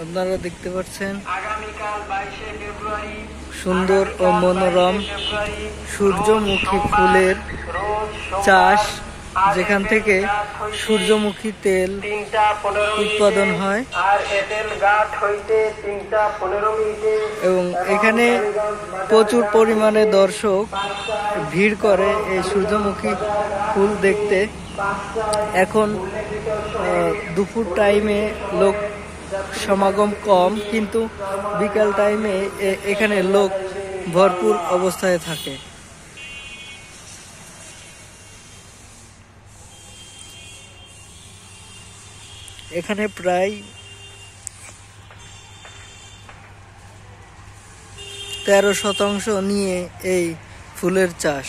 আপনারা দেখতে পাচ্ছেন সুন্দর ও মনোরম সূর্যমুখী ফুলের চাষ, যেখান থেকে সূর্যমুখী তেল উৎপাদন হয় এবং এখানে প্রচুর পরিমাণে দর্শক ভিড় করে এই সূর্যমুখী ফুল দেখতে। এখন দুপুর টাইমে লোক সমাগম কম, কিন্তু বিকাল টাইমে এখানে লোক ভরপুর অবস্থায় থাকে। এখানে প্রায় 13% নিয়ে এই ফুলের চাষ।